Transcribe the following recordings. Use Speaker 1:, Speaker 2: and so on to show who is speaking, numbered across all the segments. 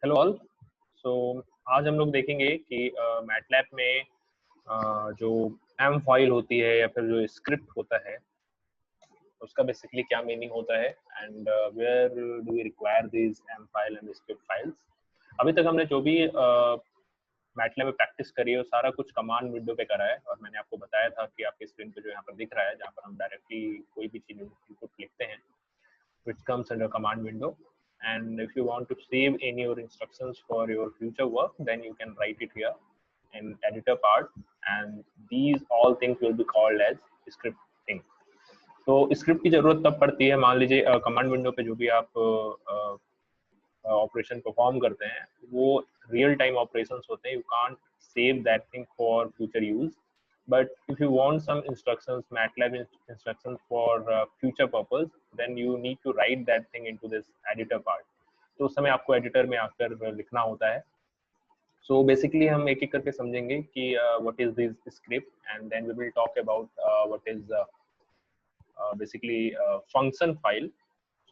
Speaker 1: Hello all. सो आज हम लोग देखेंगे कि मैटलैब में जो एम फाइल होती है या फिर जो स्क्रिप्ट होता है उसका बेसिकली क्या मीनिंग होता है and where do we require this M file and script files. अभी तक हमने जो भी मैटलैब में प्रैक्टिस करी है वो सारा कुछ कमांड विंडो पे करा है और मैंने आपको बताया था कि आपकी स्क्रीन पे जो यहाँ पर दिख रहा है जहाँ पर हम डायरेक्टली कोई भी चीज़ इनपुट लिखते हैं which comes under command window. And if you want to save any your instructions for your future work, then you can write it here in editor part, and these all things will be called as scripting. तो script की जरूरत तब पड़ती है, मान लीजिए command window पे जो भी आप ऑपरेशन परफॉर्म करते हैं वो रियल टाइम ऑपरेशंस होते हैं. You can't save that thing for future use, but if you want some instructions, MATLAB instructions for future purpose, then you need to write that thing into this editor part. तो उस समय आपको editor में आकर लिखना होता है. So basically हम एक एक करके समझेंगे कि what is this script, and then we will talk about what is basically function file.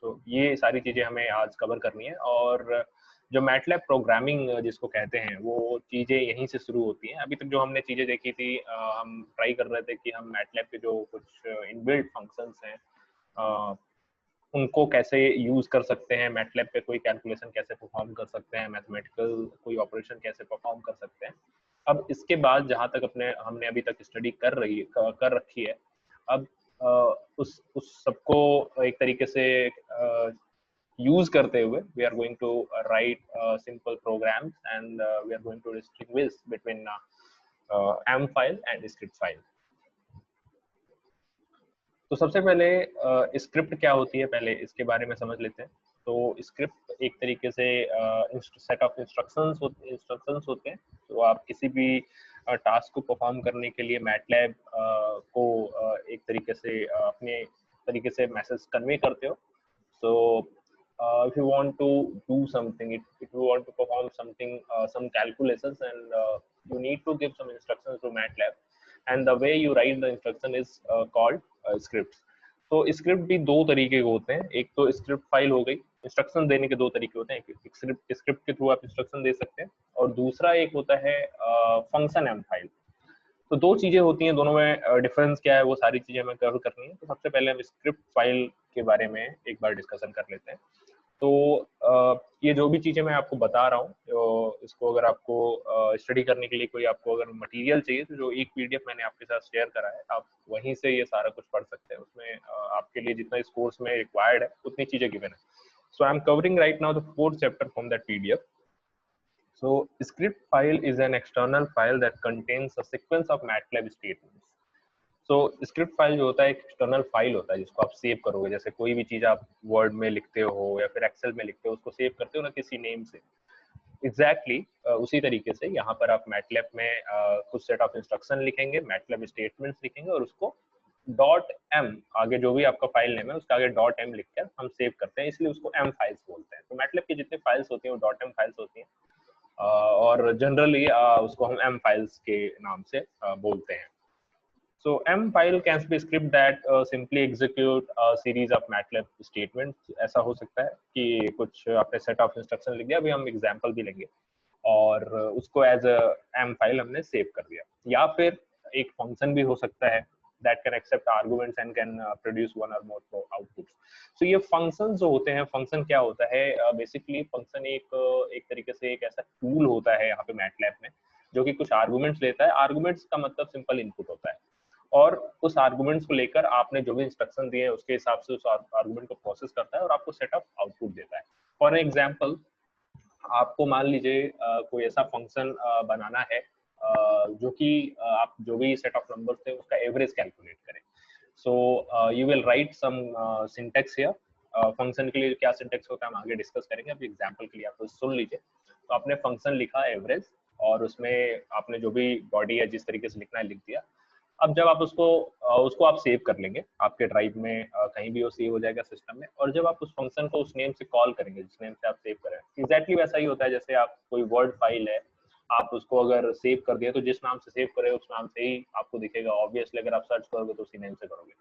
Speaker 1: So ये सारी चीजें हमें आज कवर करनी है. और जो मैटलैब प्रोग्रामिंग जिसको कहते हैं वो चीज़ें यहीं से शुरू होती हैं. अभी तक जो हमने चीज़ें देखी थी, हम ट्राई कर रहे थे कि हम मैटलैब के जो कुछ इनबिल्ट फंक्शंस हैं उनको कैसे यूज़ कर सकते हैं, मैटलैब पे कोई कैलकुलेशन कैसे परफॉर्म कर सकते हैं, मैथमेटिकल कोई ऑपरेशन कैसे परफॉर्म कर सकते हैं. अब इसके बाद जहाँ तक हमने अभी तक स्टडी कर रखी है, अब उस सबको एक तरीके से use करते हुए we are going to write simple programs, and we are going to distinguish between m file and script file. तो सबसे पहले स्क्रिप्ट क्या होती है, पहले इसके बारे में समझ लेते हैं. तो स्क्रिप्ट एक तरीके से सेट ऑफ इंस्ट्रक्शंस होते हैं. तो आप किसी भी टास्क को परफॉर्म करने के लिए मैटलैब को एक तरीके से अपने तरीके से मैसेज कन्वे करते हो. So if you want to do something, if you want to perform something, some calculations, and you need to give some instructions to MATLAB, and the way you write the instruction is called scripts. तो script भी दो तरीके के होते हैं. एक तो script file हो गई. इंस्ट्रक्शन देने के दो तरीके होते हैं. एक स्क्रिप्ट के थ्रू आप इंस्ट्रक्शन दे सकते हैं, और दूसरा एक होता है फंक्शन एम फाइल. तो दो चीजें होती हैं, दोनों में डिफरेंस क्या है वो सारी चीजें हमें कवर करनी है. तो सबसे पहले हम स्क्रिप्ट फाइल के बारे में एक बार डिस्कशन कर लेते हैं. तो ये जो भी चीजें मैं आपको बता रहा हूँ, इसको अगर आपको स्टडी करने के लिए कोई आपको अगर मटेरियल चाहिए तो जो एक पीडीएफ मैंने आपके साथ शेयर करा है, आप वहीं से ये सारा कुछ पढ़ सकते हैं. उसमें आपके लिए जितना इस कोर्स में रिक्वायर्ड है उतनी चीजें गिवन है. So I am covering right now the 4th chapter from that PDF. So script file is an external file that contains a sequence of MATLAB statements. So script file जो होता है एक external file होता है जिसको आप save करोगे. जैसे कोई भी चीज आप वर्ड में लिखते हो या फिर एक्सेल में लिखते हो, उसको सेव करते हो ना किसी नेम से. एग्जैक्टली उसी तरीके से यहाँ पर आप मैटलैब में कुछ सेट ऑफ इंस्ट्रक्शन लिखेंगे, मैटलैब स्टेटमेंट्स लिखेंगे, और उसको डॉट एम आगे जो भी आपका फाइल नेम है उसका आगे डॉट एम लिखकर हम सेव करते हैं, इसलिए उसको एम फाइल्स बोलते हैं. तो मैटलैब की जितनी फाइल्स होती हैं वो डॉट एम फाइल्स होती हैं, और जनरली उसको हम एम फाइल्स के नाम से बोलते हैं. So M file can be a script that simply execute a series of MATLAB statements. ऐसा हो सकता है कि कुछ आपने set of instruction लिख दिया, अभी हम example भी लेंगे, और उसको as a M file हमने save कर दिया. या फिर एक function भी हो सकता है that can accept arguments and can produce one or more outputs. So ये functions जो होते हैं, function क्या होता है, basically function एक तरीके से एक ऐसा tool होता है यहाँ पे MATLAB में जो कि कुछ arguments लेता है. Arguments का मतलब simple input होता है, और उस आर्गुमेंट्स को लेकर आपने जो भी इंस्ट्रक्शन दिए हैं उसके हिसाब से उस आर्गुमेंट को प्रोसेस करता है और आपको सेट ऑफ आउटपुट देता है. फॉर एग्जांपल, आपको मान लीजिए कोई ऐसा फंक्शन बनाना है जो कि आप जो भी सेट ऑफ नंबर्स थे उसका एवरेज कैलकुलेट करें. So you will write some syntax here. Function के लिए क्या सिंटैक्स होता है हम आगे डिस्कस करेंगे, अभी एग्जांपल के लिए आप सुन लीजिए. तो आपने फंक्शन लिखा एवरेज, और उसमें आपने जो भी बॉडी है जिस तरीके से लिखना है लिख दिया. अब जब आप उसको आप सेव कर लेंगे आपके ड्राइव में, कहीं भी वो सेव हो जाएगा सिस्टम में, और जब आप उस फंक्शन को उस नेम से कॉल करेंगे जिस नेम से आप सेव करें, एग्जैक्टली वैसा ही होता है जैसे आप कोई वर्ड फाइल है, आप उसको अगर सेव कर दिए तो जिस नाम से सेव करे उस नाम से ही आपको दिखेगा. ऑब्वियसली अगर आप सर्च करोगे तो उसी नेम से करोगे.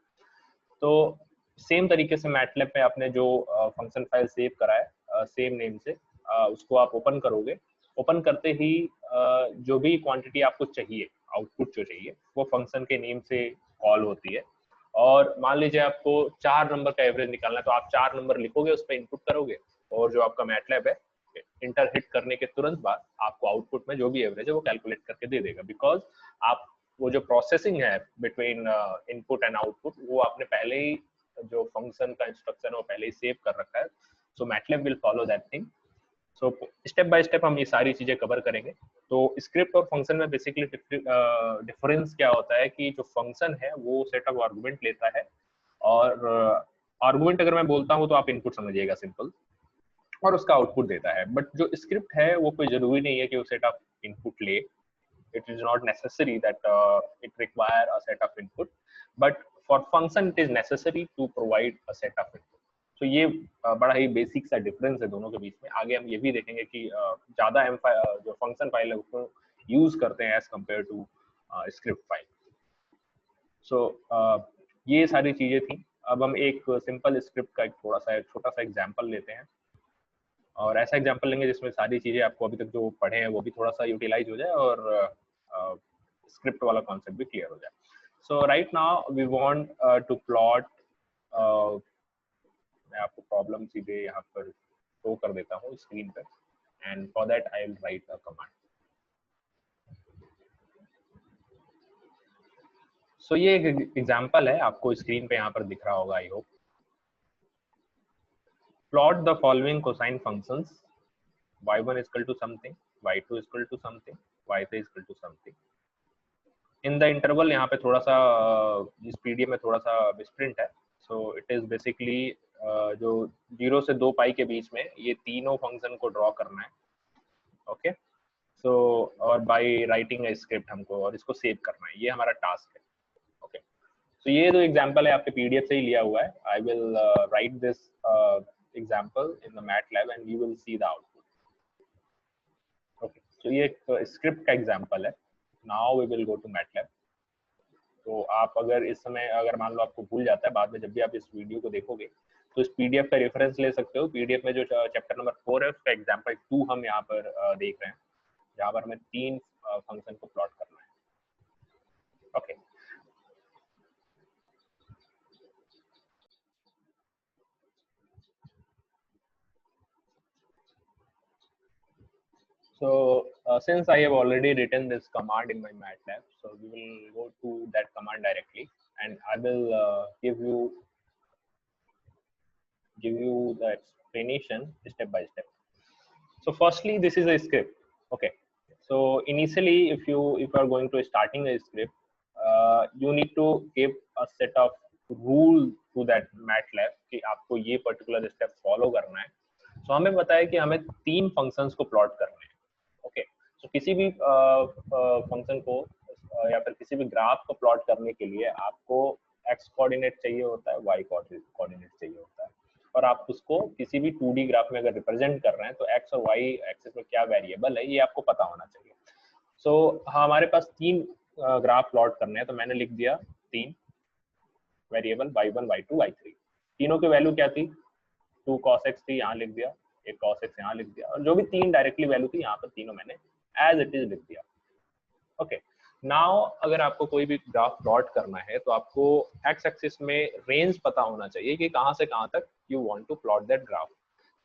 Speaker 1: तो सेम तरीके से मैटलैब में आपने जो फंक्शन फाइल सेव करा है सेम नेम से, उसको आप ओपन करोगे, ओपन करते ही जो भी क्वांटिटी आपको चाहिए, आउटपुट जो चाहिए, वो फंक्शन के नेम से कॉल होती है। और मान लीजिए आपको 4 नंबर का एवरेज निकालना है, तो आप 4 नंबर लिखोगे, उस पर इनपुट करोगे, और जो आपका मैटलैब है इंटर हिट करने के तुरंत बाद आपको आउटपुट में जो भी एवरेज है वो कैलकुलेट करके दे देगा। बिकॉज आप वो जो प्रोसेसिंग है बिटवीन इनपुट एंड आउटपुट, वो आपने पहले ही जो फंक्शन का इंस्ट्रक्शन है वो पहले ही सेव कर रखा है। So MATLAB will follow that thing. So step by step हम ये सारी चीजें कवर करेंगे। तो स्क्रिप्ट और फंक्शन में बेसिकली डिफरेंस क्या होता है कि जो फंक्शन है वो सेट ऑफ आर्गुमेंट लेता है, और आर्गुमेंट अगर मैं बोलता हूँ तो आप इनपुट समझिएगा सिंपल, और उसका आउटपुट देता है। बट जो स्क्रिप्ट है वो कोई जरूरी नहीं है कि वो सेट ऑफ इनपुट ले। it is not necessary that it require a set of input, but for function it is necessary to provide a set of input. So ये बड़ा ही बेसिक सा डिफरेंस है दोनों के बीच में। आगे हम ये भी देखेंगे कि ज्यादा जो फंक्शन फाइल है उसको यूज करते हैं as compare to script file. So ये सारी चीजें थी। अब हम एक सिंपल स्क्रिप्ट का एक छोटा सा एग्जांपल लेते हैं, और ऐसा एग्जांपल लेंगे जिसमें सारी चीजें आपको अभी तक जो पढ़े हैं वो भी थोड़ा सा यूटिलाइज हो जाए, और स्क्रिप्ट वाला कॉन्सेप्ट भी क्लियर हो जाए। So right now we want to plot, मैं आपको प्रॉब्लम सीधे यहाँ पर शो कर देता हूँ स्क्रीन पर, and for that I will write a command. So ये एक एग्जांपल है, आपको स्क्रीन पे यहाँ पर दिख रहा होगा I hope. Plot the following cosine functions, y1 is equal to something, y2 is equal to something, y3 is equal to something in the interval। यहाँ पे थोड़ा सा इस पीडीएफ में थोड़ा सा मिसप्रिंट है। सो इट इज बेसिकली जो 0 से 2 पाई के बीच में ये तीनों फंक्शन को ड्रॉ करना है। ओके, सो और बाय राइटिंग ए स्क्रिप्ट हमको, और इसको सेव करना है, ये हमारा टास्क है। ओके, सो ये जो एग्जांपल है आपके पीडीएफ से ही लिया हुआ है। I will write this example in the MATLAB and you will see the output. Okay, so ये एक स्क्रिप्ट का एग्जांपल है। Now we will go to MATLAB. तो आप अगर इस समय अगर मान लो आपको भूल जाता है, बाद में जब भी आप इस वीडियो को देखोगे तो इस पीडीएफ का रेफरेंस ले सकते हो। पीडीएफ में जो चैप्टर नंबर 4 है उसका एग्जांपल 2 हम यहाँ पर देख रहे हैं, जहाँ पर हमें 3 फंक्शन को प्लॉट करना है। Okay, so since I have already written this command in my MATLAB, so we will go to that command directly, and I will give you the explanation step by step. So firstly, this is a script. Okay, so initially if you are going to starting a script, you need to give a set of rule to that MATLAB कि आपको ये particular step follow करना है। So हमें पता है कि हमें 3 functions को plot करने हैं। ओके, so किसी भी फंक्शन को या फिर किसी भी ग्राफ को प्लॉट करने के लिए आपको x कोऑर्डिनेट चाहिए होता है, y कोऑर्डिनेट चाहिए होता है, और आप उसको किसी भी 2D ग्राफ में अगर रिप्रेजेंट कर रहे हैं तो x और y एक्सिस में क्या वेरिएबल है ये आपको पता होना चाहिए। सो हमारे पास 3 ग्राफ प्लॉट करने हैं, तो मैंने लिख दिया 3 वेरिएबल y1 y2 y3। तीनों की वैल्यू क्या थी, 2 cos x थी, यहाँ लिख दिया, एक cos x यहाँ लिख दिया, और जो भी 3 डायरेक्टली वैल्यू थी यहाँ पर तीनों मैंने एज इट इज लिख दिया। ओके, नाउ अगर आपको कोई भी ग्राफ प्लॉट करना है तो आपको एक्स एक्सिस में रेंज पता होना चाहिए कि कहाँ से कहाँ तक you want to plot that graph.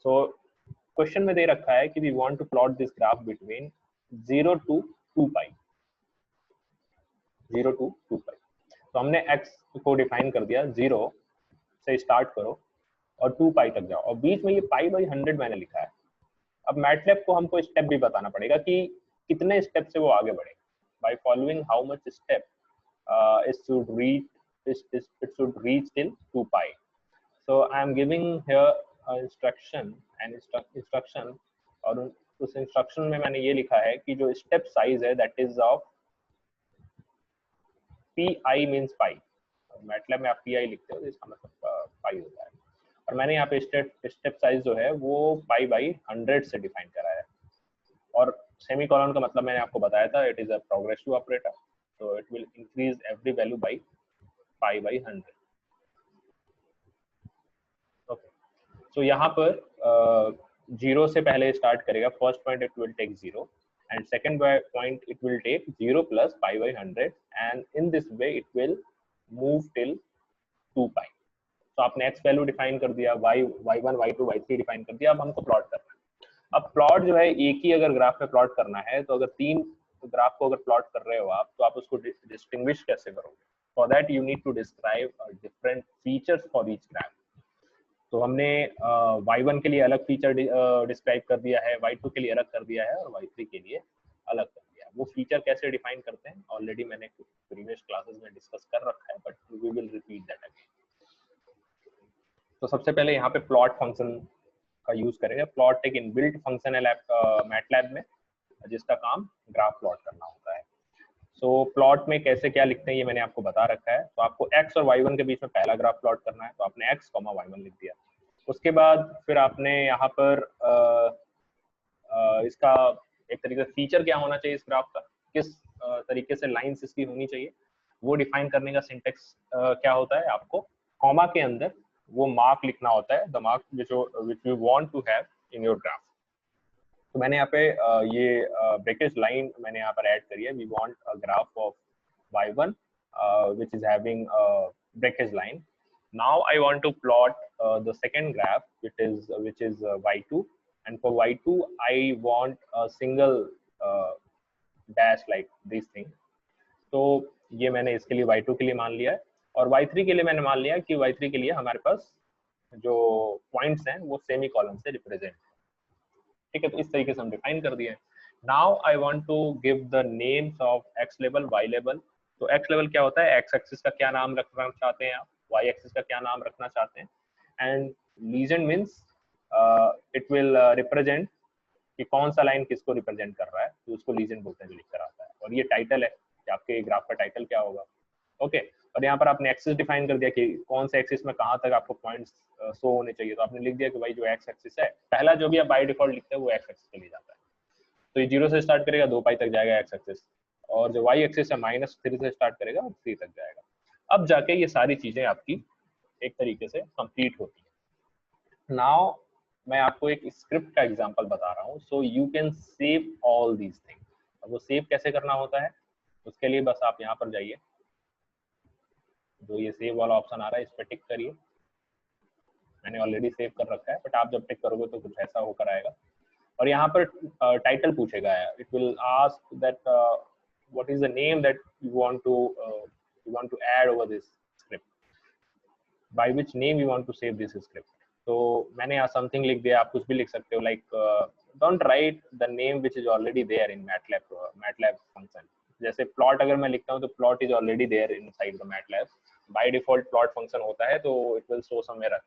Speaker 1: So question में दे रखा है कि we want to plot this graph between 0 to 2 pi, 0 to 2 pi. तो हमने एक्स को डिफाइन कर दिया, 0 से स्टार्ट करो और 2 पाई तक जाओ, और बीच में ये π/100 मैंने लिखा है। अब मैटलैब को हमको स्टेप भी बताना पड़ेगा कि कितने स्टेप से वो आगे बढ़े। By following how much step it should reach till 2 pi. So I am giving here instruction और उस इंस्ट्रक्शन में मैंने ये लिखा है कि जो स्टेप साइज है that is of pi means pi. MATLAB में आप pi लिखते हो तो इसका मतलब पाई होता है, और मैंने यहाँ पे स्टेप साइज जो है वो π/100 से डिफाइन करा है, और सेमीकोलन का मतलब मैंने आपको बताया था, it is a progressive operator, so it will increase every value by π/100। Okay, so यहाँ पर जीरो से पहले स्टार्ट करेगा, first point it will take zero and second point it will take 0 plus pi by 100 and in this way it will move till 2 pi. तो आपने x value define कर दिया, y1 y2 y3 define कर दिया, अब हमको plot करना है। अब प्लॉट जो है एक ही अगर ग्राफ में प्लॉट करना है तो अगर तीन ग्राफ को अगर प्लॉट कर रहे हो आप तो आप उसको डिस्टिंग्विश कैसे करोगे? For that you need to describe different features for each graph. तो हमने y1 के लिए अलग फीचर डिस्क्राइब कर दिया है, y2 के लिए अलग कर दिया है और y3 के लिए अलग कर दिया है। वो फीचर कैसे डिफाइन करते हैं ऑलरेडी मैंने प्रीवियस क्लासेस में डिस्कस कर रखा है, but we will repeat that again. तो सबसे पहले यहाँ पे प्लॉट फंक्शन का यूज करेंगे। प्लॉट एक इनबिल्ट फंक्शन है मैटलैब में जिसका काम ग्राफ प्लॉट करना होता है। सो प्लॉट में कैसे क्या लिखते हैं ये मैंने आपको बता रखा है। तो आपको x और y1 के बीच में पहला ग्राफ प्लॉट करना है, तो आपने x, y1 लिख दिया। उसके बाद फिर आपने यहाँ पर इसका एक तरीके से फीचर क्या होना चाहिए इस ग्राफ का, किस तरीके से लाइंस इसकी होनी चाहिए, वो डिफाइन करने का सिंटेक्स क्या होता है, आपको कॉमा के अंदर वो मार्क लिखना होता है, the mark which you want to have in your graph. तो मैंने यहाँ पे ये ब्रेकेज लाइन मैंने यहाँ पर ऐड करी है। We want a graph of y1 which is having a breakage line. Now I want to plot the second graph which is y2, and for y2 I want a single dash like this thing. तो ये मैंने इसके लिए y2 के लिए मान लिया है, और y3 के लिए मैंने मान लिया कि y3 के लिए हमारे पास जो पॉइंट्स हैं वो सेमी कॉलम से रिप्रेजेंट, ठीक है। तो इस तरीके से हम डिफाइन कर दिए। Now I want to give the names of X level, Y level. तो एक्स लेवल क्या होता है, एक्स एक्सिस का क्या नाम रखना चाहते हैं आप, वाई एक्सिस का क्या नाम रखना चाहते हैं, and legend means it will represent कि कौन सा लाइन किसको रिप्रेजेंट कर रहा है, तो उसको लीजेंड बोलते हैं जो लिख कर आता है। और ये टाइटल है कि आपके ग्राफ का टाइटल क्या होगा, ओके। और यहाँ पर आपने एक्सिस डिफाइन कर दिया कि कौन से एक्सिस में कहाँ तक आपको पॉइंट्स शो होने चाहिए। तो आपने लिख दिया कि भाई जो एक्स एक्सिस है, पहला जो भी आप बाय डिफॉल्ट लिखते हैं वो एक्स एक्सिस के लिए जाता है। तो ये 0 से स्टार्ट करेगा, 2 पाई तक जाएगा एक्स एक्सिस, और जो वाई एक्सिस है -3 से स्टार्ट करेगा और 3 तक जाएगा। अब जाके ये सारी चीजें आपकी एक तरीके से कंप्लीट होती है। नाउ मैं आपको एक स्क्रिप्ट का एग्जांपल बता रहा हूँ, so you can save all these things. अब वो सेव कैसे करना होता है, उसके लिए बस आप यहाँ पर जाइए, जो ये सेव वाला ऑप्शन आ रहा है इस पर टिक करिए। मैंने ऑलरेडी सेव कर रखा है, बट आप जब टिक करोगे तो कुछ ऐसा होकर आएगा। और यहाँ पर टाइटल पूछेगा, it will ask that what is the name that you want to add over this script, by which name you want to save this script. तो मैंने यहाँ समथिंग लिख दिया, आप कुछ भी लिख सकते हो, like don't write the name which is already there in MATLAB function. जैसे प्लॉट अगर मैं लिखता हूँ तो plot is already there inside the MATLAB, by default plot function होता है, तो it will show some error.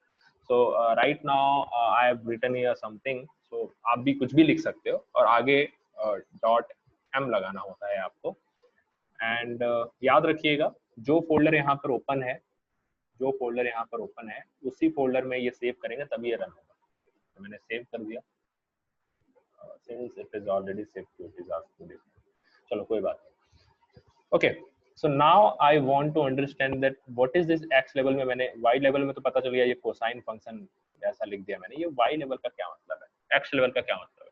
Speaker 1: So right now I have written here something, so आप भी कुछ भी लिख सकते हो, और आगे .m लगाना होता है आपको। एंड याद रखिएगा जो फोल्डर यहाँ पर ओपन है, उसी फोल्डर में ये सेव करेंगे तभी ये रन होगा। तो मैंने सेव कर दिया, since it is already save to it is asked to, चलो कोई बात नहीं, okay. So now I want to understand that what is this x लेवल में। मैंने वाई लेवल में तो पता चल गया, ये कोसाइन फंक्शन ऐसा लिख दिया मैंने, ये वाई लेवल का क्या मतलब है, एक्स लेवल का क्या मतलब है।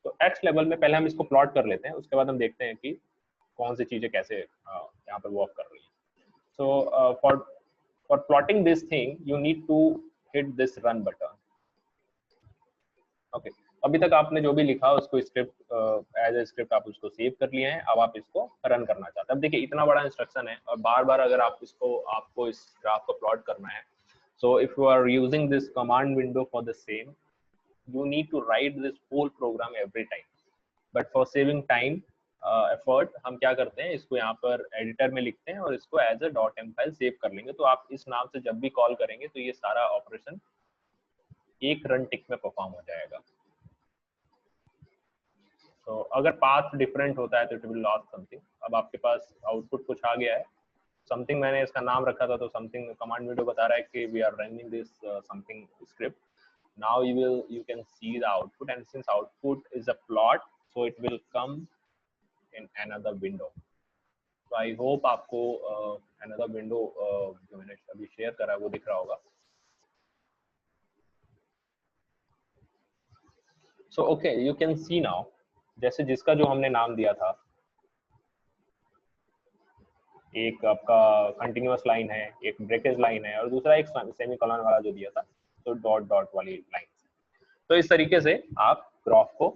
Speaker 1: तो एक्स लेवल में पहले हम इसको प्लॉट कर लेते हैं, उसके बाद हम देखते हैं कि कौन सी चीजें कैसे यहाँ पर वर्क कर रही है। So for plotting this thing you need to hit this run button, okay. अभी तक आपने जो भी लिखा उसको स्क्रिप्ट एज ए स्क्रिप्ट आप उसको सेव कर लिए हैं, अब आप इसको रन करना चाहते हैं। अब देखिए इतना बड़ा इंस्ट्रक्शन है, और बार बार अगर आप आपको इस ग्राफ को प्लॉट करना है, so if you are using this command window for the same, you need to write this whole program every time, but for saving time effort हम क्या करते हैं, इसको यहाँ पर एडिटर में लिखते हैं और इसको as a .m file save कर लेंगे। तो आप इस नाम से जब भी कॉल करेंगे तो ये सारा ऑपरेशन एक रन टिक में परफॉर्म हो जाएगा। तो अगर पाथ डिफरेंट होता है तो इट विल लॉस समथिंग। अब आपके पास आउटपुट कुछ आ गया है, समथिंग मैंने इसका नाम रखा था, तो समथिंग कमांड विंडो बता रहा है कि we are running this something script. Now you can see the output, and since output is a plot, so it will come in another window. So I hope आपको another window जो मैंने अभी share करा है वो दिख रहा होगा। So okay, you can see now, जैसे जिसका जो हमने नाम दिया था, एक आपका कंटिन्यूअस लाइन है, एक ब्रेकेज लाइन है, और दूसरा एक सेमीकोलन वाला जो दिया था, तो डॉट डॉट वाली लाइन। तो इस तरीके से आप ग्राफ को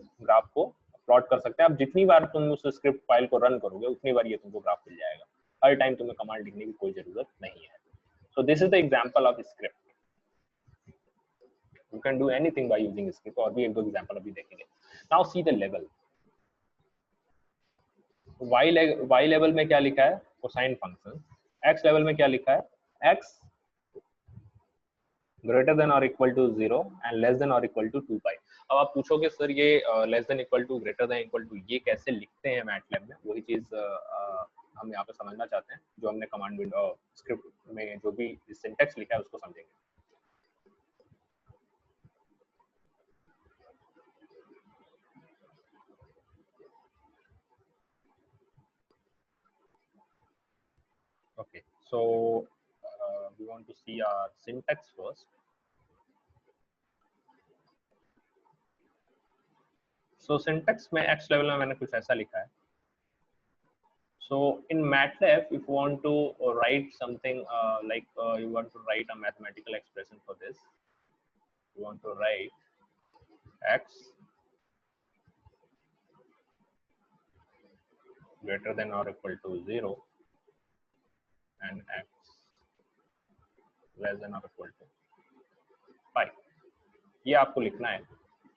Speaker 1: प्लॉट कर सकते हैं। आप जितनी बार तुम उस स्क्रिप्ट फाइल को रन करोगे उतनी बार ये तुमको ग्राफ मिल जाएगा, हर टाइम तुम्हें कमांड लिखने की कोई जरूरत नहीं है। So this is the example of script. You can do anything by using script, और भी एक दो एग्जांपल अभी देखेंगे। Now see the level. y level में क्या लिखा है, कोसाइन फंक्शन। x लेवल में क्या लिखा है, x ग्रेटर देन और equal to 0 and less than और इक्वल टू 2 पाई। अब आप पूछोगे सर ये less than equal to, greater than equal to, ये कैसे लिखते हैं मैटलैब में? वही चीज हम यहाँ पे समझना चाहते हैं, जो हमने कमांड विंडो स्क्रिप्ट में जो भी सिंटैक्स लिखा है उसको समझेंगे। Okay, so we want to see our syntax first. So syntax में x level में मैंने कुछ ऐसा लिखा है. So in MATLAB, if you want to write something you want to write a mathematical expression for this, you want to write x greater than or equal to 0 and x less than or equal to pi. ये आपको लिखना है.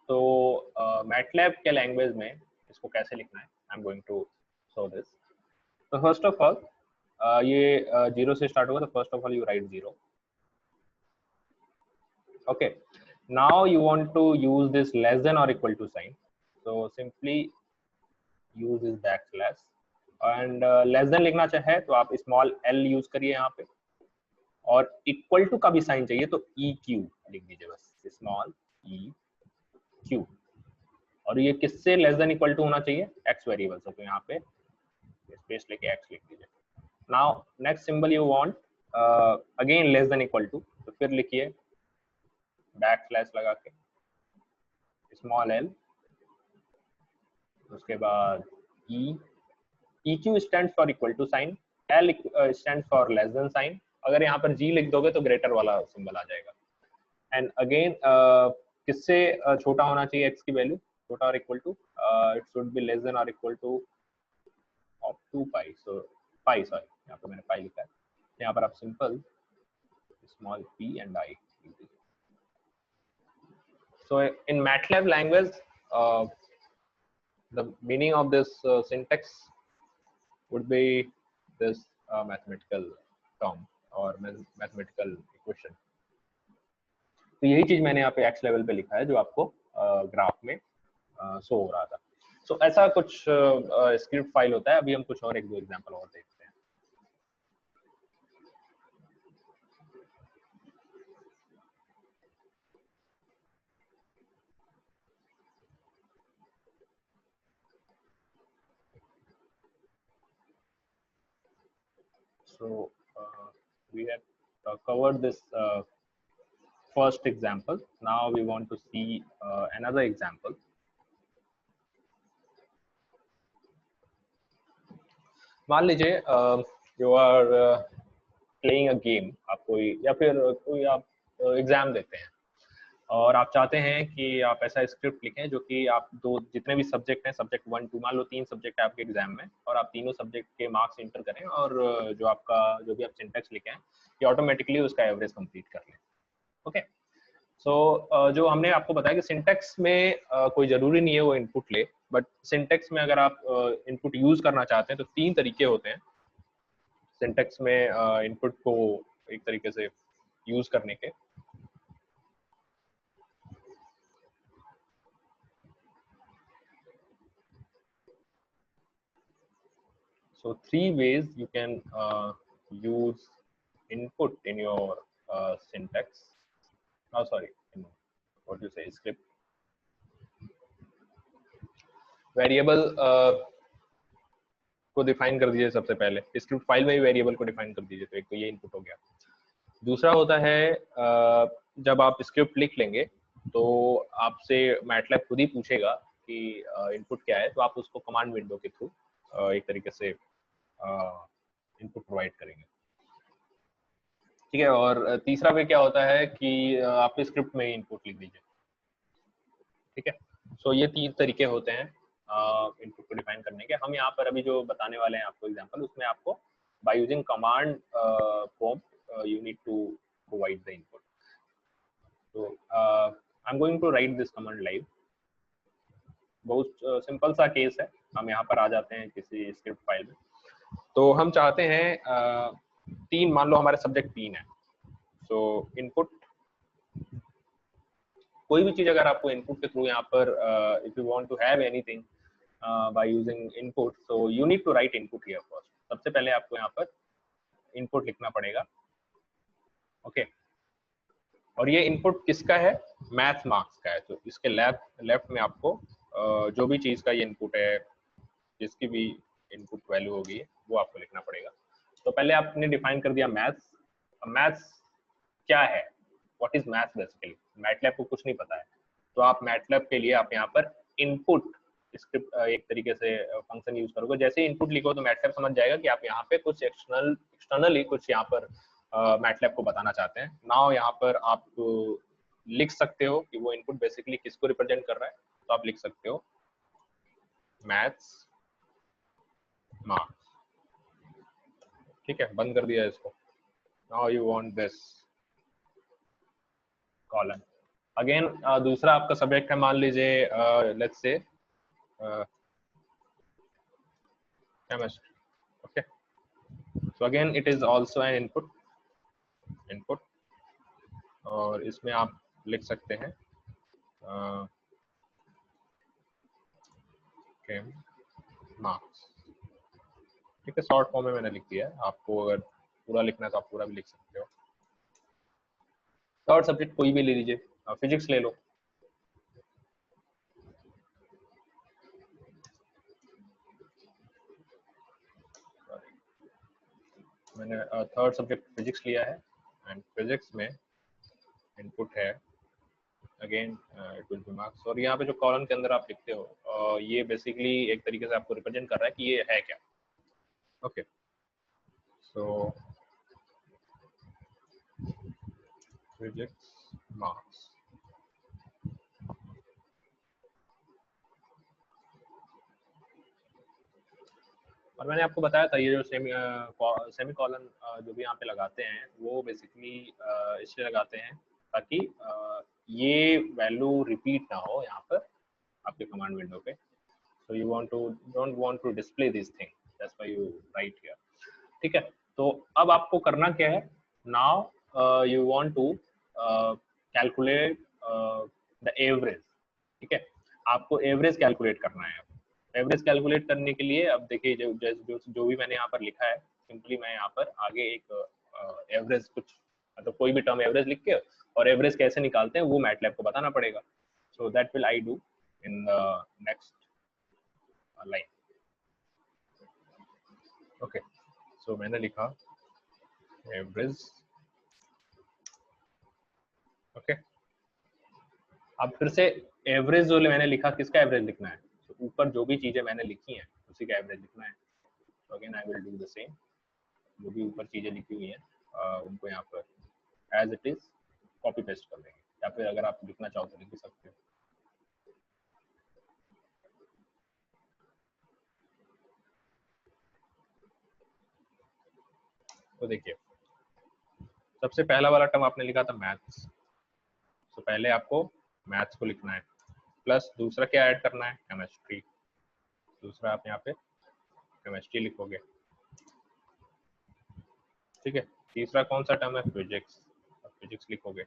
Speaker 1: तो MATLAB के language में इसको कैसे लिखना है, I am going to show this. तो फर्स्ट ऑफ ऑल ये 0 से स्टार्ट होगा, तो first of all you write 0. Okay, now you want to use this less than or equal to sign, so simply use this backslash, and less than लिखना चाहे तो आप small l use करिए यहाँ पे, और इक्वल टू का भी साइन चाहिए तो eq लिख दीजिए, बस स्मॉल eq. और ये किससे लेस देन इक्वल टू होना चाहिए, x वेरिएबल से, तो यहाँ पे स्पेस लेके x लिख दीजिए. Now next symbol you want again less than equal to, तो फिर लिखिए बैकस्लैश लगा के स्मॉल l, उसके बाद eq stands for equal to sign, l stands for less than sign. अगर यहाँ पर g लिख दोगे तो ग्रेटर वाला सिंबल आ जाएगा. एंड अगेन किससे छोटा होना चाहिए x की वैल्यू, छोटा और equal to, it should be less than और equal to of 2 pi. So pi, sorry यहाँ पर मैंने पाई लिखा है, यहाँ पर आप simple small p and i. So in MATLAB language, the meaning of this syntax would be this mathematical term or mathematical equation. तो यही चीज मैंने यहाँ पे x लेवल पे लिखा है जो आपको ग्राफ में शो हो रहा था. So ऐसा कुछ स्क्रिप्ट फाइल होता है. अभी हम कुछ और एक दो एग्जांपल और देखते हैं. So we have covered this first example. Now we want to see another example. मान लीजिए you are playing a game, आप कोई या फिर कोई आप एग्जाम देते हैं और आप चाहते हैं कि आप ऐसा स्क्रिप्ट लिखें जो कि आप दो जितने भी सब्जेक्ट हैं, सब्जेक्ट 1 2, मान लो 3 सब्जेक्ट है आपके एग्जाम में, और आप तीनों सब्जेक्ट के मार्क्स इंटर करें और जो भी आप सिंटैक्स लिखे हैं ये ऑटोमेटिकली उसका एवरेज कंप्लीट कर लें. ओके, सो जो हमने आपको बताया कि सिंटैक्स में कोई जरूरी नहीं है वो इनपुट ले, बट सिंटैक्स में अगर आप इनपुट यूज करना चाहते हैं तो 3 तरीके होते हैं सिंटैक्स में इनपुट को एक तरीके से यूज करने के. So 3 ways you can use input in your syntax. Oh, sorry, what you say, script. Variable को डिफाइन कर दीजिए सबसे पहले. स्क्रिप्ट फाइल में ही वेरिएबल को डिफाइन कर दीजिए. तो एक तो ये इनपुट हो गया. दूसरा होता है जब आप स्क्रिप्ट लिख लेंगे तो आपसे मैटलैब खुद ही पूछेगा कि इनपुट क्या है, तो आप उसको कमांड विंडो के थ्रू एक तरीके से इनपुट प्रोवाइड करेंगे। ठीक है, और तीसरा वे क्या होता है कि आप स्क्रिप्ट में ही इनपुट लिख दीजिए। ठीक है, सो ये 3 तरीके होते हैं इनपुट को डिफाइन करने के। हम यहाँ पर अभी जो बताने वाले हैं आपको एग्जांपल, उसमें आपको by using command prompt you need to provide the input. तो I am going to write this command live. बहुत सिंपल सा केस है। हम यहाँ पर आ जाते हैं किसी स्क्रिप्ट फाइल में। तो हम चाहते हैं 3, मान लो हमारे सब्जेक्ट 3 है। सो इनपुट, कोई भी चीज अगर आपको इनपुट के थ्रू यहाँ पर if you want to have anything by using input, so you need to write input here first. सबसे पहले आपको यहाँ पर इनपुट लिखना पड़ेगा। ओके, और ये इनपुट किसका है? मैथ मार्क्स का है। तो इसके लेफ्ट में आपको जो भी चीज का ये इनपुट है, जिसकी भी इनपुट वैल्यू होगी वो आपको लिखना पड़ेगा। तो पहले आपने डिफाइन कर दिया मैथ्स। मैथ्स क्या है? What is maths basically? MATLAB को कुछ नहीं पता है, तो आप मैटलैब के लिए आप यहाँ पर इनपुट स्क्रिप्ट एक तरीके से फंक्शन यूज करोगे। जैसे इनपुट लिखो तो मैटलैब समझ जाएगा कि आप यहाँ पे कुछ एक्सटर्नली कुछ यहाँ पर मैटलैब को बताना चाहते हैं। नाउ यहाँ पर आप लिख सकते हो कि वो इनपुट बेसिकली किसको रिप्रेजेंट कर रहा है। तो आप लिख सकते हो मैथ्स मार्क्स। ठीक है, बंद कर दिया इसको। Now you want this colon again. दूसरा आपका सब्जेक्ट है, मान लीजिए let's say chemistry. Okay, so again it is also an input और इसमें आप लिख सकते हैं मार्क्स। ठीक है, शॉर्ट फॉर्म में मैंने लिख दिया है। आपको अगर पूरा लिखना है तो आप पूरा भी लिख सकते हो। थर्ड सब्जेक्ट कोई भी ले लीजिए, फिजिक्स ले लो। मैंने थर्ड सब्जेक्ट फिजिक्स लिया है एंड फिजिक्स में इनपुट है again it will be marks. और यहाँ पे जो कॉलम के अंदर आप लिखते हो ये बेसिकली एक तरीके से आपको रिप्रेजेंट कर रहा है कि ये है क्या। ओके, सो फिजिक्स मार्क्स। और मैंने आपको बताया था ये जो सेमी कॉलन जो भी यहाँ पे लगाते हैं वो बेसिकली इसलिए लगाते हैं ताकि ये वैल्यू रिपीट ना हो यहाँ पर आपके कमांड विंडो पे। So you want to don't want to display this thing, that's why you write here. ठीक है, तो अब आपको करना क्या है? Now you want to calculate the average. ठीक है, आपको एवरेज कैलकुलेट करना है। एवरेज कैलकुलेट करने के लिए अब देखिए जो भी मैंने यहाँ पर लिखा है, सिंपली मैं यहाँ पर आगे एक एवरेज कुछ मतलब कोई भी टर्म एवरेज लिख के और एवरेज कैसे निकालते हैं वो मैटलैब को बताना पड़ेगा। So that will I do in the next line. Okay, so मैंने लिखा एवरेज। ओके, अब फिर से एवरेज जो मैंने लिखा, किसका एवरेज लिखना है? तो ऊपर जो भी चीजें मैंने लिखी हैं उसी का एवरेज लिखना है। तो again I will do the same. जो भी ऊपर चीजें लिखी हुई हैं उनको यहाँ पर as it is copy paste कर देंगे, या फिर अगर आप लिखना चाहो तो लिख भी सकते हो। तो देखिए सबसे पहला वाला टर्म आपने लिखा था मैथ्स, तो पहले आपको मैथ्स को लिखना है, प्लस दूसरा क्या ऐड करना है? केमिस्ट्री। दूसरा आप यहाँ पे केमिस्ट्री लिखोगे। ठीक है, तीसरा कौन सा टर्म है? फिजिक्स। फिजिक्स लिखोगे।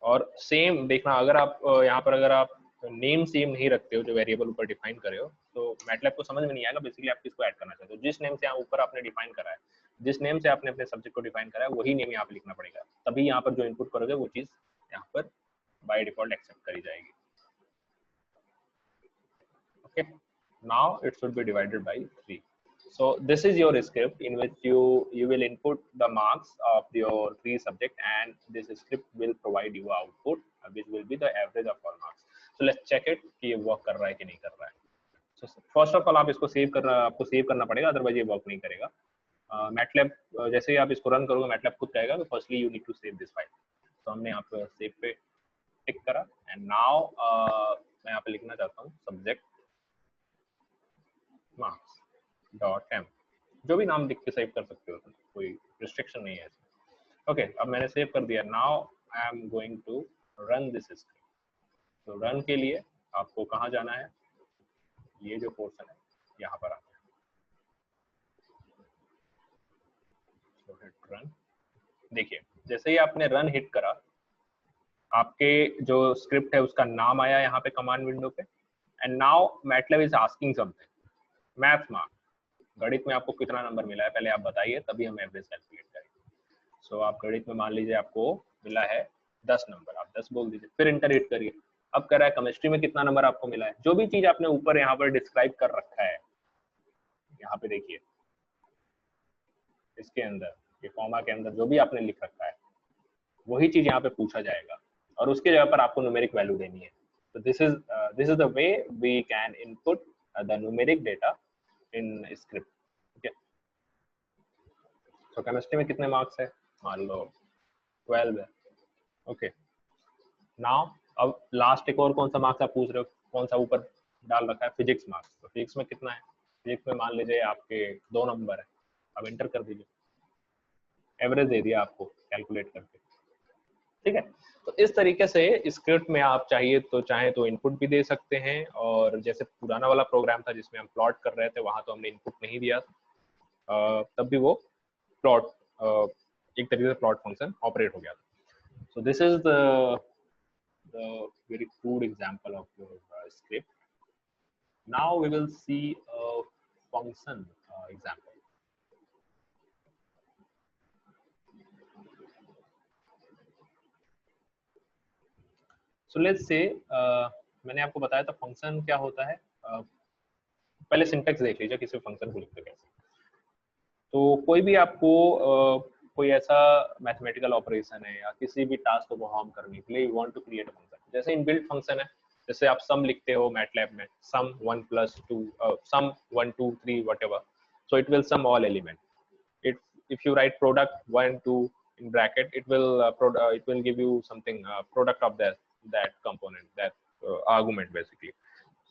Speaker 1: और सेम देखना, अगर आप यहाँ पर अगर आप नेम सेम नहीं रखते हो जो वेरिएबल ऊपर डिफाइन करे हो तो मैटलैब को समझ में नहीं आएगा बेसिकली आप किसको ऐड करना चाहते हो। जिस नेम से यहाँ ऊपर आपने डिफाइन करा है, जिस नेम से आपने अपने सब्जेक्ट को डिफाइन करा है, वही नेम यहाँ पे लिखना पड़ेगा। तभी यहाँ पर जो इनपुट करोगे वो चीज यहाँ पर बाय डिफॉल्ट एक्सेप्ट करी जाएगी। Okay, now it should B divided by 3। So this is your script in which you will input the marks of your 3 subject, and this script will provide you output which will be the average of all marks. So let's check it कि ये work कर रहा है कि नहीं कर रहा है. So first of all आप इसको आपको सेव करना पड़ेगा, अदरवाइज ये वर्क नहीं करेगा. मैटलैब जैसे ही आप इसको रन करोगे मैटलैब खुद कहेगा कि firstly you need to save this file. तो हमने यहाँ पे सेव पे टिक करा, एंड नाउ मैं यहाँ पे लिखना चाहता हूँ सब्जेक्ट मार्क्स डॉट एम. जो भी नाम लिख के सेव कर सकते हो, कोई रिस्ट्रिक्शन नहीं है. ओके, अब मैंने सेव कर दिया. Now I am going to run this script. तो रन के लिए आपको कहाँ जाना है, ये जो पोर्शन है यहाँ पर आना है. So hit run. देखिए जैसे ही आपने रन हिट करा, आपके जो स्क्रिप्ट है उसका नाम आया यहाँ पे कमांड विंडो पे. And now MATLAB is asking something, math mark. गणित में आपको कितना नंबर मिला है पहले आप बताइए, तभी हम एवरेज कैलकुलेट करेंगे. सो आप गणित में मान लीजिए आपको मिला है 10 नंबर, आप 10 बोल दीजिए, फिर इंटर हिट करिए. अब कह रहा है केमिस्ट्री में कितना नंबर आपको मिला है. जो भी चीज आपने ऊपर यहाँ पर डिस्क्राइब कर रखा है, यहाँ पे देखिए इसके अंदर ये कॉमा के अंदर जो भी आपने लिख रखा है वही चीज यहाँ पे पूछा जाएगा, और उसके जगह पर आपको न्यूमेरिक वैल्यू देनी है. तो this is the way we can input the numeric data in script. ठीक है. तो केमिस्ट्री में कितने मार्क्स है, मान लो 12 है. ओके, नाउ अब लास्ट एक और कौन सा मार्क्स आप पूछ रहे हो, कौन सा ऊपर डाल रखा है, फिजिक्स मार्क्स. तो फिजिक्स में कितना है, फिजिक्स में मान लीजिए आपके 2 नंबर है. अब एंटर कर दीजिए, एवरेज दे दिया आपको कैलकुलेट करके. ठीक है. तो इस तरीके से स्क्रिप्ट में आप चाहे तो इनपुट भी दे सकते हैं, और जैसे पुराना वाला प्रोग्राम था जिसमें हम प्लॉट कर रहे थे, वहां तो हमने इनपुट नहीं दिया, तब भी वो प्लॉट एक तरीके से प्लॉट फंक्शन ऑपरेट हो गया था. So this is the very crude example of your script. Now we will see a function example. So let's say मैंने आपको बताया था फंक्शन क्या होता है. पहले सिंटेक्स देख लीजिए किसी फंक्शन को लिखते कैसे. तो कोई भी आपको कोई ऐसा मैथमेटिकल ऑपरेशन है या किसी भी टास्क को परफॉर्म करने के लिए you want to create a function. जैसे इनबिल्ट फंक्शन है, जैसे आप सम लिखते हो मैटलैब में, sum 1 + 2 sum 1 2 3 whatever, so it will sum all element. if you write product 1 2 in bracket, it will give you something product of that component, that argument basically.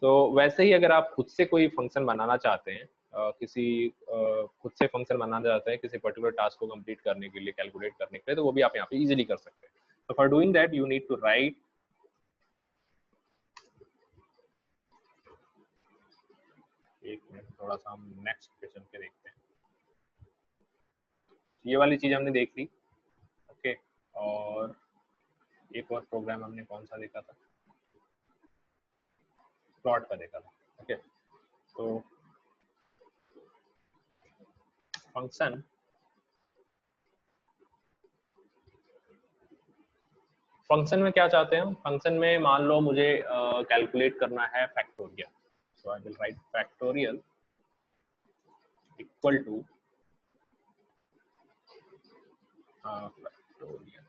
Speaker 1: so वैसे ही अगर आप खुद से कोई फंक्शन बनाना चाहते हैं, खुद से फंक्शन बनाना चाहते हैं किसी पर्टिकुलर टास्क को कंप्लीट करने के लिए, कैलकुलेट करने के लिए, तो वो भी आप यहाँ पे इजीली कर सकते हैं. so for doing that you need to write एक मिनट, थोड़ा सा हम नेक्स्ट क्वेश्चन के देखते हैं. ये वाली चीज हमने देख ली. ओके, और एक और प्रोग्राम हमने कौन सा देखा था, प्लॉट का देखा था. ओके, तो फंक्शन में क्या चाहते हैं हम. फंक्शन में मान लो मुझे कैलकुलेट करना है factorial. So I will right factorial equal two factorial,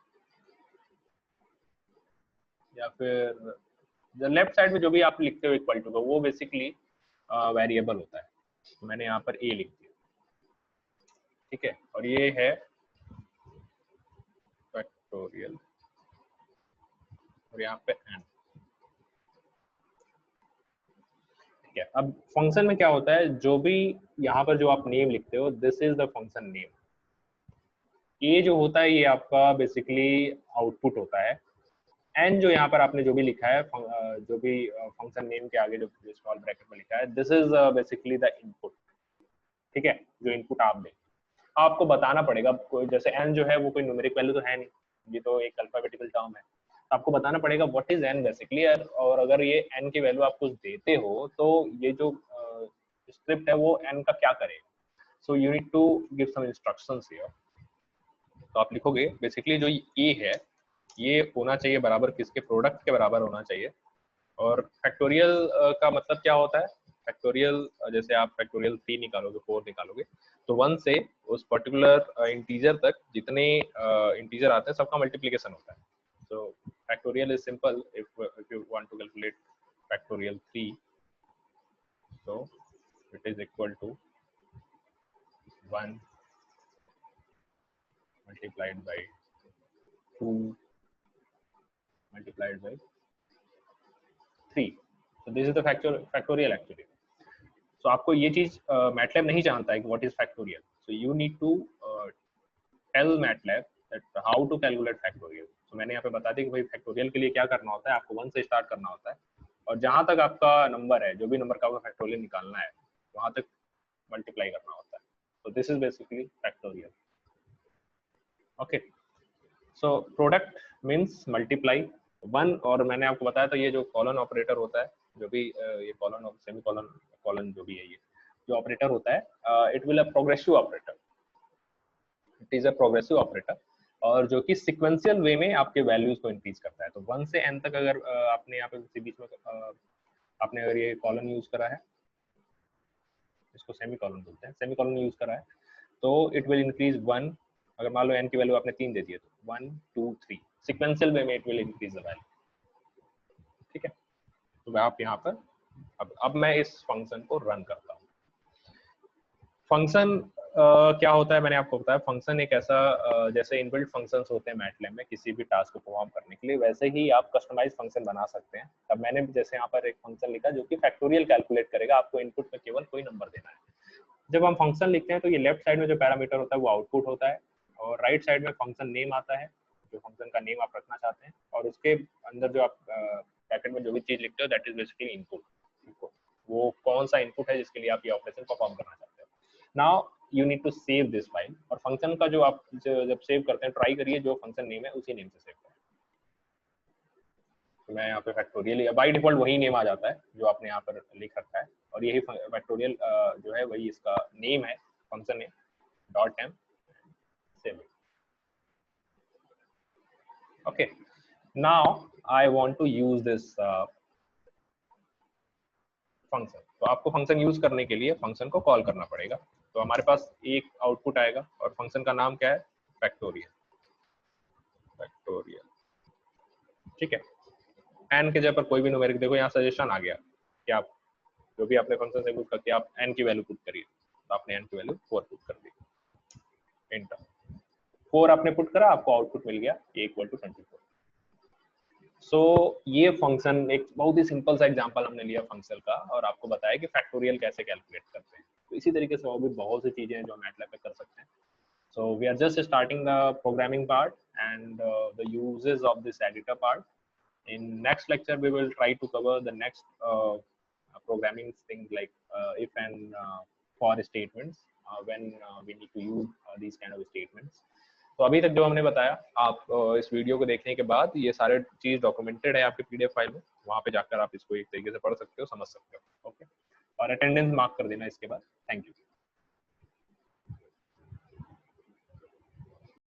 Speaker 1: या फिर लेफ्ट साइड में जो भी आप लिखते हो इक्वल टू का, वो बेसिकली वेरिएबल होता है. तो मैंने यहाँ पर ए लिख दिया. ठीक है, और ये है फैक्टोरियल, और यहाँ पे n. ठीक है. अब फंक्शन में क्या होता है, जो भी यहाँ पर जो आप नेम लिखते हो, this is the function name. ये जो होता है ये आपका बेसिकली आउटपुट होता है. एंड जो यहाँ पर आपने जो भी लिखा है, जो भी फंक्शन नेम के आगे जो स्मॉल ब्रैकेट में लिखा है, this is basically the input. ठीक है, जो इनपुट आप दें, आपको बताना पड़ेगा. कोई जैसे n जो है वो कोई न्यूमेरिक वैल्यू तो है नहीं, ये तो एक अल्फाबेटिकल टर्म है. आपको बताना पड़ेगा व्हाट इज n बेसिकली. और अगर ये n की वैल्यू आप कुछ देते हो, तो ये जो स्क्रिप्ट है वो n का क्या करेगा. So you need to give some instructions here. तो आप लिखोगे बेसिकली जो a है ये होना चाहिए बराबर किसके, प्रोडक्ट के बराबर होना चाहिए. और फैक्टोरियल का मतलब क्या होता है, फैक्टोरियल जैसे आप फैक्टोरियल 3 निकालोगे, 4 निकालोगे, तो 1 से उस पर्टिकुलर इंटीजर तक जितने इंटीजर आते हैं सबका मल्टीप्लिकेशन होता है. So factorial is simple. If you want to calculate factorial 3, so it is equal to 1 multiplied by 2 multiplied by 3. So this is the factorial actually. So आपको ये चीज MATLAB नहीं जानता है कि what is factorial. So you need to tell MATLAB that how to calculate factorial. So मैंने यहाँ पे बता दिया कि भाई फैक्टोरियल के लिए क्या करना होता है, आपको 1 से स्टार्ट करना होता है और जहां तक आपका नंबर है, जो भी नंबर का आपका फैक्टोरियल निकालना है, वहां तक मल्टीप्लाई करना होता है. So this is basically factorial. Okay. So product means multiply 1. और मैंने आपको बताया था ये जो कॉलन ऑपरेटर होता है, जो भी ये कॉलन और सेमीकोलन कॉलन जो भी है, ये जो ऑपरेटर होता है, it will a progressive operator. It is a progressive operator और जो कि सीक्वेंशियल वे में आपके वैल्यूज को इंक्रीज करता है. तो 1 से n तक अगर आपने यहाँ पे बीच में आपने अगर ये कॉलन यूज करा है, इसको सेमीकोलन बोलते हैं, सेमीकोलन यूज करा है, तो इट विल इंक्रीज 1. अगर मान लो n की वैल्यू आपने 3 दे दी है तो 1 2 3 सीक्वेंशियल वे में it will increase the value. ठीक है. तो आप यहाँ पर अब मैं इस फंक्शन को रन करता हूँ. फंक्शन क्या होता है मैंने आपको बताया. फंक्शन एक ऐसा जैसे इनबिल्ट फंक्शंस होते हैं मैटलैब में किसी भी टास्क को परफॉर्म करने के लिए, वैसे ही आप कस्टमाइज फंक्शन बना सकते हैं. अब मैंने जैसे यहाँ पर एक फंक्शन लिखा जो कि फैक्टोरियल कैलकुलेट करेगा. आपको इनपुट में केवल कोई नंबर देना है. जब हम फंक्शन लिखते हैं तो ये लेफ्ट साइड में जो पैरामीटर होता है वो आउटपुट होता है और राइट साइड में फंक्शन नेम आता है, जो फंक्शन का नेम आप रखना चाहते हैं, और उसके अंदर जो आप ब्रैकेट में जो भी चीज लिखते हो दैट इज बेसिकली इनपुट. वो कौन सा इनपुट है जिसके लिए आप ये ऑपरेशन परफॉर्म करना चाहते हो. Now you need to save this file. और फंक्शन का जो आप जब सेव करते हैं ट्राई करिए जो फंक्शन नेम है उसी नेम से सेव करें. तो मैं यहाँ पे फैक्टोरियल बाय डिफॉल्ट वही नेम आ जाता है जो आपने यहाँ पर लिख रखा है और यही फैक्टोरियल जो है वही इसका नेम है, function name .m save. Okay. Now I want to use this function. तो आपको फंक्शन यूज करने के लिए फंक्शन को कॉल करना पड़ेगा. तो हमारे पास एक आउटपुट आएगा और फंक्शन का नाम क्या है, फैक्टोरियल. फैक्टोरियल. ठीक है. n के जगह पर कोई भी न्यूमेरिक, देखो यहाँ सजेशन आ गया कि आप जो भी आपने फंक्शन से पुट करके आप n की वैल्यू पुट करिए. तो आपने n की वैल्यू 4 पुट कर दी. एंटर. 4 आपने पुट करा, आपको आउटपुट मिल गया a = 24. सो ये फंक्शन एक बहुत ही सिंपल सा एग्जांपल हमने लिया फंक्शन का और आपको बताया कि फैक्टोरियल कैसे कैलकुलेट करते हैं. तो इसी तरीके से और भी बहुत सी चीजें हैं जो मैटलैब पे कर सकते हैं. So we are just starting the programming part and the uses of this editor part. In next lecture we will try to cover the next programming things like if and for statements when we need to use these kind of statements. तो अभी तक जो हमने बताया आप इस video को देखने के बाद ये सारे चीज डॉक्यूमेंटेड है आपके PDF फाइल में. वहाँ पे जाकर आप इसको एक तरीके से पढ़ सकते हो, समझ सकते हो. ओके. और अटेंडेंस मार्क कर देना इसके बाद. Thank you.